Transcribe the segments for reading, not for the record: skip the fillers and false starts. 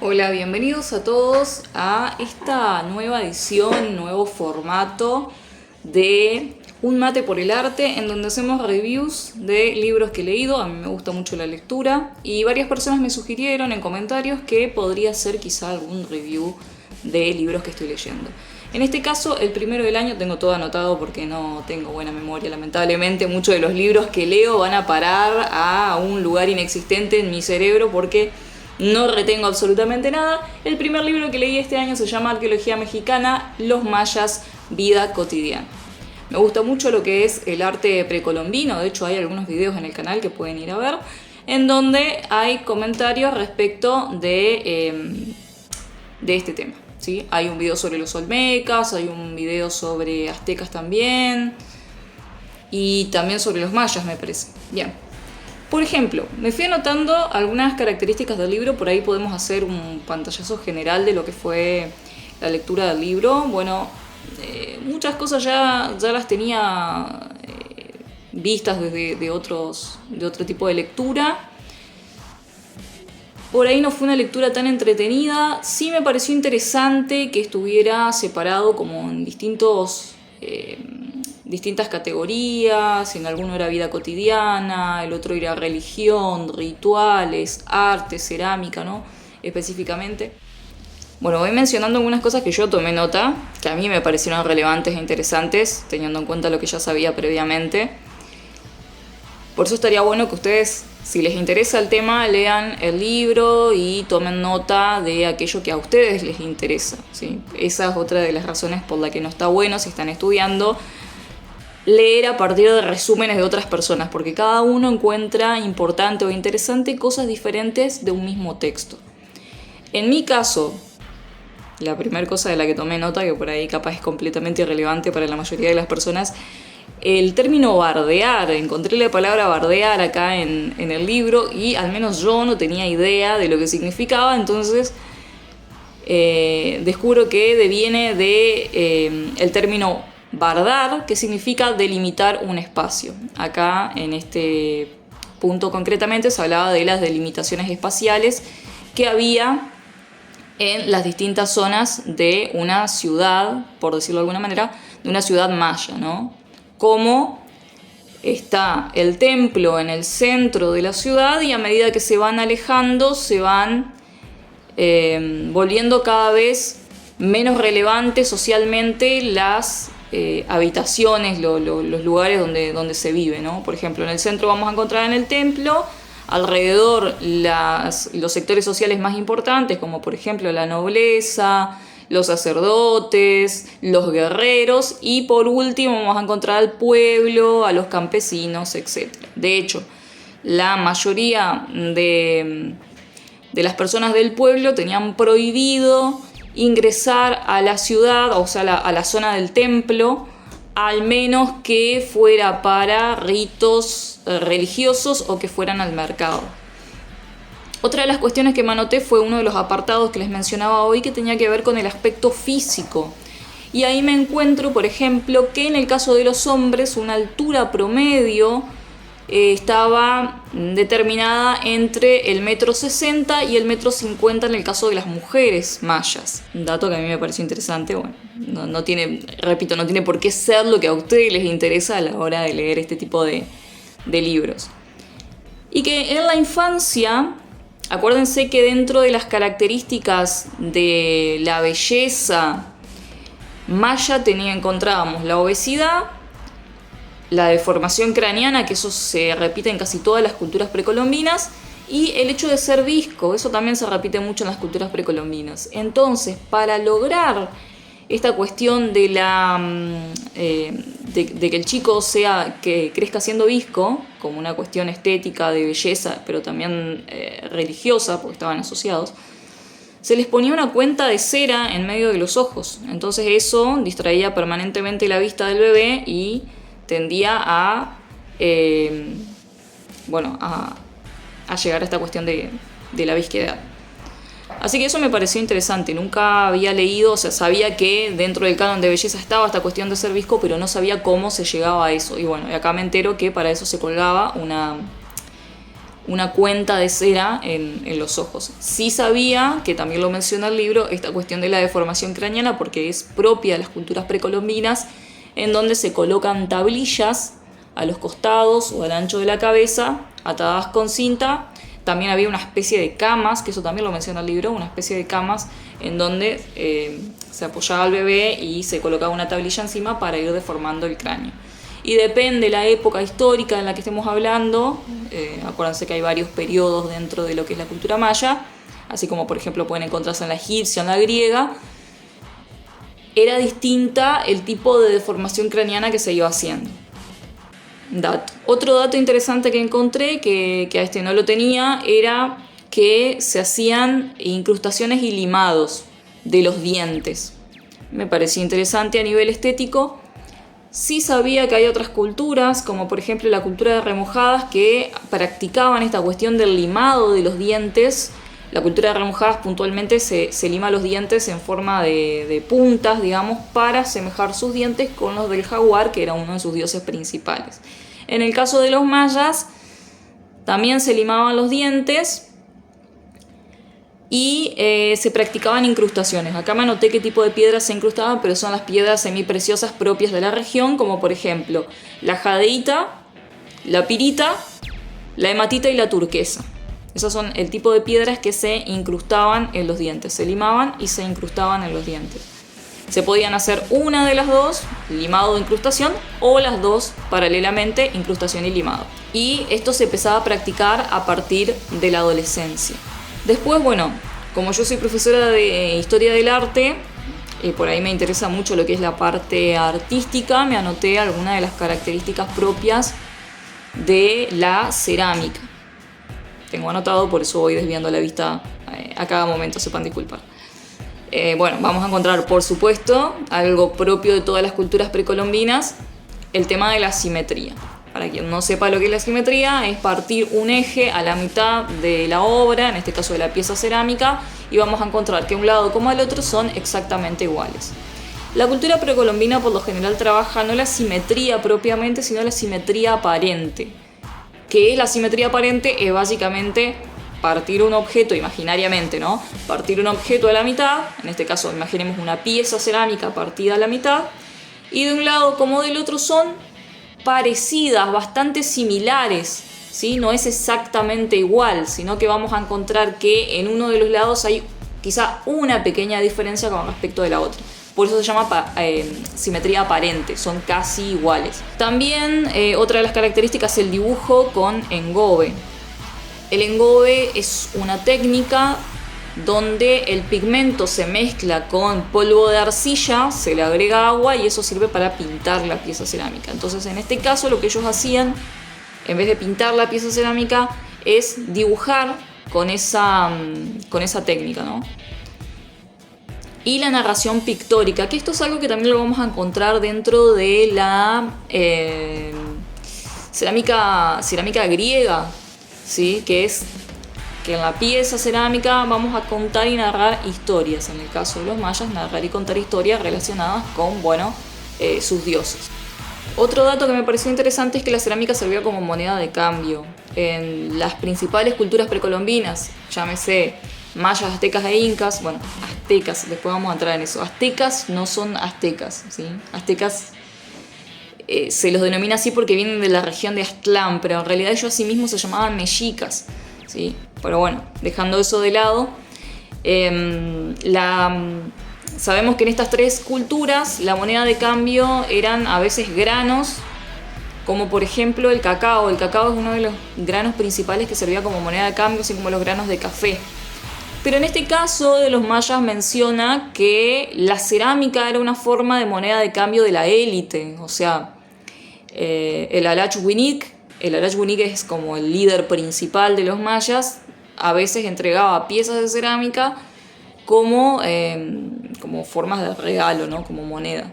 Hola, bienvenidos a todos a esta nueva edición, nuevo formato de Un mate por el arte, en donde hacemos reviews de libros que he leído. A mí me gusta mucho la lectura y varias personas me sugirieron en comentarios que podría ser quizá algún review de libros que estoy leyendo. En este caso, el primero del año, tengo todo anotado porque no tengo buena memoria, lamentablemente. Muchos de los libros que leo van a parar a un lugar inexistente en mi cerebro porque no retengo absolutamente nada. El primer libro que leí este año se llama Arqueología Mexicana, Los Mayas, Vida Cotidiana. Me gusta mucho lo que es el arte precolombino, de hecho hay algunos videos en el canal que pueden ir a ver, en donde hay comentarios respecto de este tema. ¿Sí? Hay un video sobre los olmecas, hay un video sobre aztecas también, y también sobre los mayas, me parece. Bien. Por ejemplo, me fui anotando algunas características del libro, por ahí podemos hacer un pantallazo general de lo que fue la lectura del libro. Bueno, muchas cosas ya las tenía vistas de otro tipo de lectura. Por ahí no fue una lectura tan entretenida. Sí me pareció interesante que estuviera separado como en distintas categorías. En alguno era vida cotidiana, el otro era religión, rituales, arte, cerámica, ¿no? Específicamente. Bueno, voy mencionando algunas cosas que yo tomé nota, que a mí me parecieron relevantes e interesantes, teniendo en cuenta lo que ya sabía previamente. Por eso estaría bueno que ustedes, si les interesa el tema, lean el libro y tomen nota de aquello que a ustedes les interesa, ¿sí? Esa es otra de las razones por la que no está bueno, si están estudiando, leer a partir de resúmenes de otras personas, porque cada uno encuentra importante o interesante cosas diferentes de un mismo texto. En mi caso, la primera cosa de la que tomé nota, que por ahí capaz es completamente irrelevante para la mayoría de las personas, el término bardear. Encontré la palabra bardear acá en el libro y al menos yo no tenía idea de lo que significaba, entonces descubro que deviene de el término bardar, que significa delimitar un espacio. Acá en este punto concretamente se hablaba de las delimitaciones espaciales que había en las distintas zonas de una ciudad, por decirlo de alguna manera, de una ciudad maya, ¿no? Como está el templo en el centro de la ciudad y a medida que se van alejando se van volviendo cada vez menos relevantes socialmente las habitaciones, los lugares donde se vive, ¿no? Por ejemplo, en el centro vamos a encontrar en el templo, alrededor los sectores sociales más importantes, como por ejemplo la nobleza, los sacerdotes, los guerreros, y por último vamos a encontrar al pueblo, a los campesinos, etc. De hecho, la mayoría de las personas del pueblo tenían prohibido ingresar a la ciudad, o sea, a la zona del templo, al menos que fuera para ritos religiosos o que fueran al mercado. Otra de las cuestiones que me anoté fue uno de los apartados que les mencionaba hoy, que tenía que ver con el aspecto físico. Y ahí me encuentro, por ejemplo, que en el caso de los hombres una altura promedio estaba determinada entre el 1,60 m y el 1,50 m en el caso de las mujeres mayas. Un dato que a mí me pareció interesante. Bueno, no tiene por qué ser lo que a ustedes les interesa a la hora de leer este tipo de libros. Y que en la infancia, acuérdense que dentro de las características de la belleza maya encontrábamos la obesidad, la deformación craneana, que eso se repite en casi todas las culturas precolombinas, y el hecho de ser visco, eso también se repite mucho en las culturas precolombinas. Entonces, para lograr esta cuestión de que el chico que crezca siendo visco, como una cuestión estética de belleza, pero también religiosa, porque estaban asociados, se les ponía una cuenta de cera en medio de los ojos. Entonces eso distraía permanentemente la vista del bebé y tendía a llegar a esta cuestión de la visquedad. Así que eso me pareció interesante. Nunca había leído, o sea, sabía que dentro del canon de belleza estaba esta cuestión de ser visco, pero no sabía cómo se llegaba a eso. Y bueno, acá me entero que para eso se colgaba una cuenta de cera en los ojos. Sí sabía, que también lo menciona el libro, esta cuestión de la deformación craneana, porque es propia de las culturas precolombinas, en donde se colocan tablillas a los costados o al ancho de la cabeza, atadas con cinta. También había una especie de camas, que eso también lo menciona el libro, una especie de camas en donde se apoyaba al bebé y se colocaba una tablilla encima para ir deformando el cráneo. Y depende de la época histórica en la que estemos hablando, acuérdense que hay varios periodos dentro de lo que es la cultura maya, así como por ejemplo pueden encontrarse en la egipcia, en la griega, era distinta el tipo de deformación craneana que se iba haciendo. Otro dato interesante que encontré, que a este no lo tenía, era que se hacían incrustaciones y limados de los dientes. Me parecía interesante a nivel estético. Sí sabía que hay otras culturas, como por ejemplo la cultura de Remojadas, que practicaban esta cuestión del limado de los dientes. La cultura de Remojadas puntualmente se lima los dientes en forma de puntas, digamos, para asemejar sus dientes con los del jaguar, que era uno de sus dioses principales. En el caso de los mayas, también se limaban los dientes y se practicaban incrustaciones. Acá me anoté qué tipo de piedras se incrustaban, pero son las piedras semipreciosas propias de la región, como por ejemplo la jadeíta, la pirita, la hematita y la turquesa. Esos son el tipo de piedras que se incrustaban en los dientes, se limaban y se incrustaban en los dientes. Se podían hacer una de las dos, limado o incrustación, o las dos paralelamente, incrustación y limado. Y esto se empezaba a practicar a partir de la adolescencia. Después, bueno, como yo soy profesora de Historia del Arte, y por ahí me interesa mucho lo que es la parte artística, me anoté algunas de las características propias de la cerámica. Tengo anotado, por eso voy desviando la vista a cada momento, sepan disculpar. Bueno, vamos a encontrar, por supuesto, algo propio de todas las culturas precolombinas, el tema de la simetría. Para quien no sepa lo que es la simetría, es partir un eje a la mitad de la obra, en este caso de la pieza cerámica, y vamos a encontrar que un lado como el otro son exactamente iguales. La cultura precolombina por lo general trabaja no la simetría propiamente, sino la simetría aparente. ¿Qué es la simetría aparente? Es básicamente partir un objeto imaginariamente, ¿no? Partir un objeto a la mitad, en este caso imaginemos una pieza cerámica partida a la mitad, y de un lado como del otro son parecidas, bastante similares, ¿sí? No es exactamente igual, sino que vamos a encontrar que en uno de los lados hay quizá una pequeña diferencia con respecto de la otra. Por eso se llama simetría aparente, son casi iguales. También otra de las características es el dibujo con engobe. El engobe es una técnica donde el pigmento se mezcla con polvo de arcilla, se le agrega agua y eso sirve para pintar la pieza cerámica. Entonces, en este caso, lo que ellos hacían, en vez de pintar la pieza cerámica, es dibujar con esa técnica, ¿no? Y la narración pictórica, que esto es algo que también lo vamos a encontrar dentro de la cerámica griega, ¿sí? Que es que en la pieza cerámica vamos a contar y narrar historias. En el caso de los mayas, narrar y contar historias relacionadas con, sus dioses. Otro dato que me pareció interesante es que la cerámica servía como moneda de cambio. En las principales culturas precolombinas, llámese mayas, aztecas e incas, aztecas, después vamos a entrar en eso. Aztecas no son aztecas, ¿sí? Aztecas se los denomina así porque vienen de la región de Aztlán, pero en realidad ellos a sí mismos se llamaban mexicas, ¿sí? Pero bueno, dejando eso de lado, sabemos que en estas tres culturas la moneda de cambio eran a veces granos, como por ejemplo el cacao. El cacao es uno de los granos principales que servía como moneda de cambio, así como los granos de café. Pero en este caso de los mayas menciona que la cerámica era una forma de moneda de cambio de la élite. O sea, el Alachwinik es como el líder principal de los mayas, a veces entregaba piezas de cerámica como formas de regalo, ¿no? Como moneda.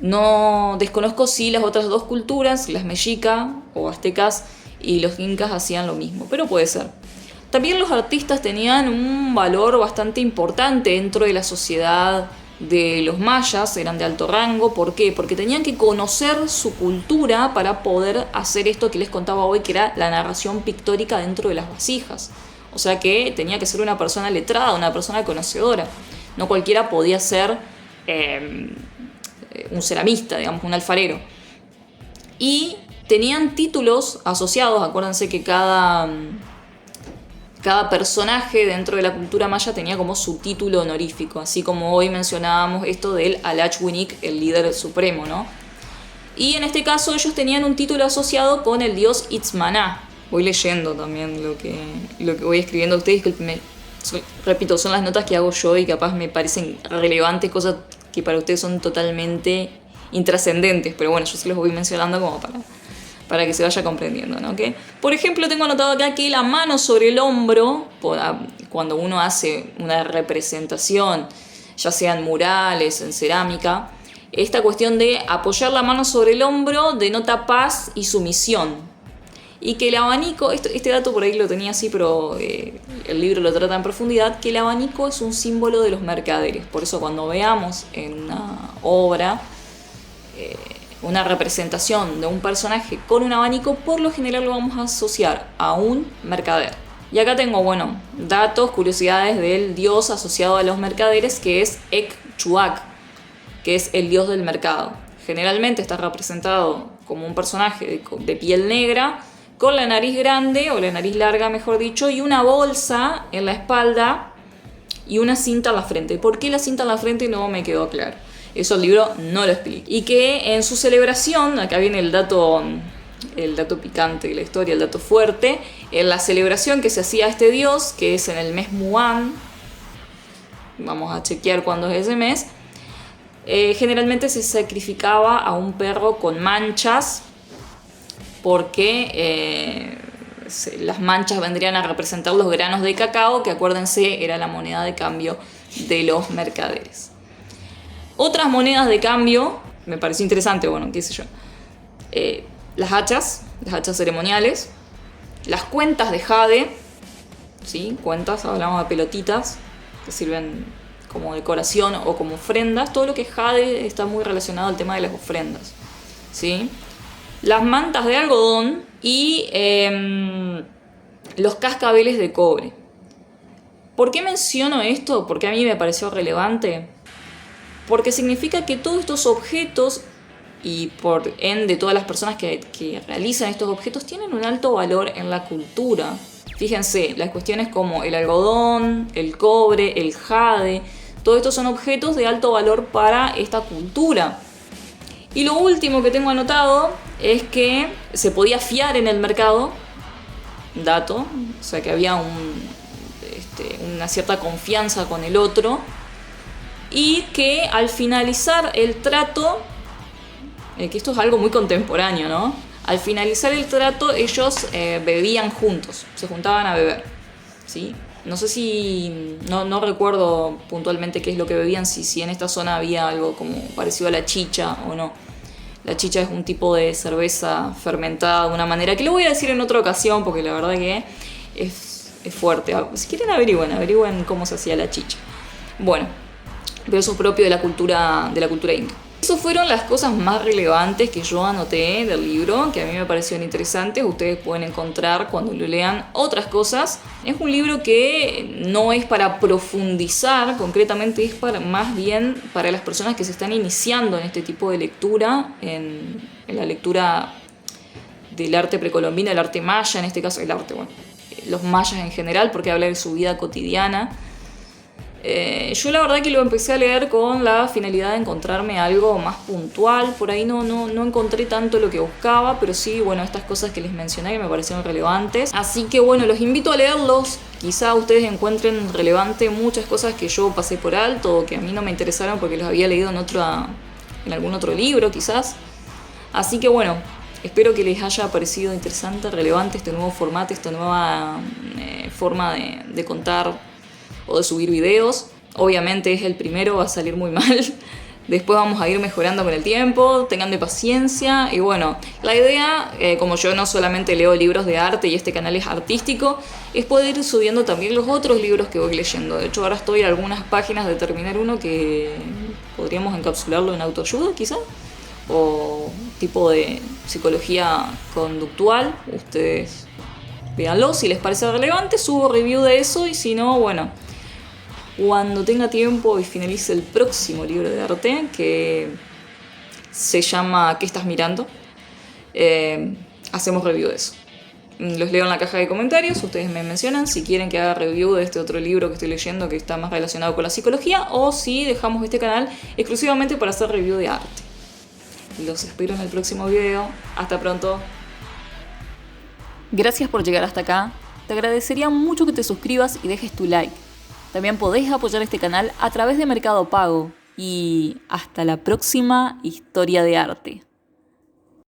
No desconozco si las otras dos culturas, las mexica o aztecas y los incas, hacían lo mismo, pero puede ser. También los artistas tenían un valor bastante importante dentro de la sociedad de los mayas eran de alto rango. ¿Por qué? Porque tenían que conocer su cultura para poder hacer esto que les contaba hoy, que era la narración pictórica dentro de las vasijas. O sea que tenía que ser una persona letrada, una persona conocedora. No cualquiera podía ser un ceramista, digamos, un alfarero. Y tenían títulos asociados. Acuérdense que cada personaje dentro de la cultura maya tenía como su título honorífico, así como hoy mencionábamos esto del Alachwinik, el líder supremo, ¿no? Y en este caso ellos tenían un título asociado con el dios Itzmaná. Voy leyendo también lo que voy escribiendo a ustedes, que repito, son las notas que hago yo y capaz me parecen relevantes, cosas que para ustedes son totalmente intrascendentes, pero bueno, yo se los voy mencionando como para que se vaya comprendiendo, ¿no? ¿Okay? Por ejemplo, tengo anotado acá que la mano sobre el hombro, cuando uno hace una representación, ya sea en murales, en cerámica, esta cuestión de apoyar la mano sobre el hombro denota paz y sumisión. Y que el abanico, este dato por ahí lo tenía así, pero el libro lo trata en profundidad, que el abanico es un símbolo de los mercaderes. Por eso cuando veamos en una obra una representación de un personaje con un abanico, por lo general lo vamos a asociar a un mercader. Y acá tengo, bueno, datos, curiosidades del dios asociado a los mercaderes, que es Ek-Chuak, que es el dios del mercado. Generalmente está representado como un personaje de piel negra, con la nariz grande, o la nariz larga mejor dicho, y una bolsa en la espalda y una cinta en la frente. ¿Por qué la cinta en la frente? No me quedó claro. Eso el libro no lo explica. Y que en su celebración, acá viene el dato picante de la historia, el dato fuerte, en la celebración que se hacía a este dios, que es en el mes Muán, vamos a chequear cuándo es ese mes, generalmente se sacrificaba a un perro con manchas, porque las manchas vendrían a representar los granos de cacao, que acuérdense era la moneda de cambio de los mercaderes. Otras monedas de cambio, me pareció interesante, bueno, qué sé yo, las hachas ceremoniales, las cuentas de jade, ¿sí? Cuentas, hablamos de pelotitas que sirven como decoración o como ofrendas. Todo lo que es jade está muy relacionado al tema de las ofrendas, ¿sí? Las mantas de algodón y los cascabeles de cobre. ¿Por qué menciono esto? Porque a mí me pareció relevante. Porque significa que todos estos objetos, y por ende todas las personas que realizan estos objetos, tienen un alto valor en la cultura. Fíjense, las cuestiones como el algodón, el cobre, el jade, todos estos son objetos de alto valor para esta cultura. Y lo último que tengo anotado es que se podía fiar en el mercado, dato, o sea que había una cierta confianza con el otro, y que al finalizar el trato, que esto es algo muy contemporáneo, ¿no? Al finalizar el trato ellos bebían juntos, se juntaban a beber, ¿sí? No sé si, no recuerdo puntualmente qué es lo que bebían, si en esta zona había algo como parecido a la chicha o no. La chicha es un tipo de cerveza fermentada de una manera que lo voy a decir en otra ocasión, porque la verdad que es fuerte. Si quieren averigüen cómo se hacía la chicha. Bueno, pero eso es propio de la cultura inca. Esas fueron las cosas más relevantes que yo anoté del libro, que a mí me parecieron interesantes. Ustedes pueden encontrar cuando lo lean otras cosas. Es un libro que no es para profundizar, concretamente es más bien para las personas que se están iniciando en este tipo de lectura, en la lectura del arte precolombino, el arte maya, en este caso los mayas en general, porque habla de su vida cotidiana. Yo la verdad que lo empecé a leer con la finalidad de encontrarme algo más puntual. Por ahí no encontré tanto lo que buscaba, pero sí, bueno, estas cosas que les mencioné que me parecieron relevantes. Así que bueno, los invito a leerlos. Quizá ustedes encuentren relevante muchas cosas que yo pasé por alto o que a mí no me interesaron porque los había leído en algún otro libro quizás. Así que bueno, espero que les haya parecido interesante, relevante este nuevo formato, esta nueva forma de contar o de subir videos. Obviamente es el primero, va a salir muy mal. Después vamos a ir mejorando con el tiempo, tengan paciencia. Y bueno, la idea, como yo no solamente leo libros de arte y este canal es artístico, es poder ir subiendo también los otros libros que voy leyendo. De hecho, ahora estoy en algunas páginas de terminar uno que podríamos encapsularlo en autoayuda, quizá, o tipo de psicología conductual. Ustedes véanlo, si les parece relevante, subo review de eso, y si no, bueno, cuando tenga tiempo y finalice el próximo libro de arte, que se llama ¿Qué estás mirando?, hacemos review de eso. Los leo en la caja de comentarios, ustedes me mencionan si quieren que haga review de este otro libro que estoy leyendo que está más relacionado con la psicología, o si dejamos este canal exclusivamente para hacer review de arte. Los espero en el próximo video. Hasta pronto. Gracias por llegar hasta acá. Te agradecería mucho que te suscribas y dejes tu like. También podés apoyar este canal a través de Mercado Pago. Y hasta la próxima historia de arte.